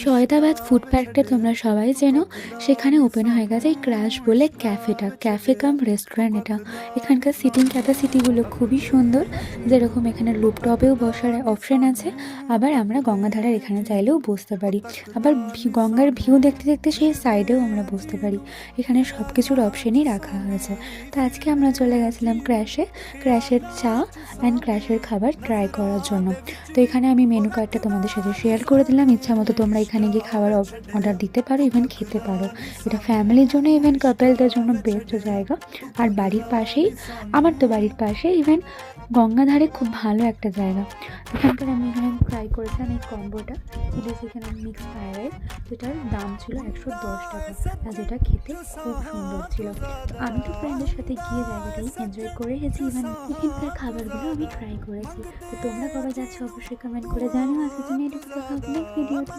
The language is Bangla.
শয়দাবাদ ফুড পার্কটা তোমরা সবাই চেনো। সেখানে ওপেন হয়ে গেছে এই ক্র্যাশ বলে ক্যাফেটা, ক্যাফে কাম রেস্টুরেন্ট এটা। এখানকার সিটিং ক্যাপাসিটিগুলো খুবই সুন্দর। যেরকম এখানে রুপটপেও বসার অপশান আছে, আবার আমরা গঙ্গাধারের এখানে চাইলেও বসতে পারি, আবার গঙ্গার ভিউ দেখতে দেখতে সেই সাইডেও আমরা বসতে পারি। এখানে সব কিছুর অপশানই রাখা হয়েছে। তো আজকে আমরা চলে গেছিলাম ক্র্যাশের চা অ্যান্ড ক্র্যাশের খাবার ট্রাই করার জন্য। তো এখানে আমি মেনু কার্ডটা তোমাদের সাথে শেয়ার করে দিলাম। ইচ্ছা মতো তোমরা এখানে গিয়ে খাবার অর্ডার দিতে পারো, ইভেন খেতে পারো। এটা ফ্যামিলির জন্য, ইভেন কাপলদের জন্য বেস্ট জায়গা। আর বাড়ির পাশেই, আমার তো বাড়ির পাশে, ইভেন গঙ্গাধারে খুব ভালো একটা জায়গা। এখানকার আমি এখানে ট্রাই করেছিলাম এই কম্বোটা, চিলি চিকেন আর মিক্স ফ্রাইড রাইস, যেটার দাম ছিল 110 টাকা, আর যেটা খেতে খুব সুন্দর ছিল। তো আমি তো ফ্রেন্ডের সাথে গিয়ে জায়গাটাই এনজয় করে গেছি, ইভেন এখানকার খাবারগুলো আমি ট্রাই করেছি। তো তোমরা কবে যাচ্ছ অবশ্যই কমেন্ট করে জানিও। আজকের জন্য এটুকু, দেখা হবে নেক্সট ভিডিওতে।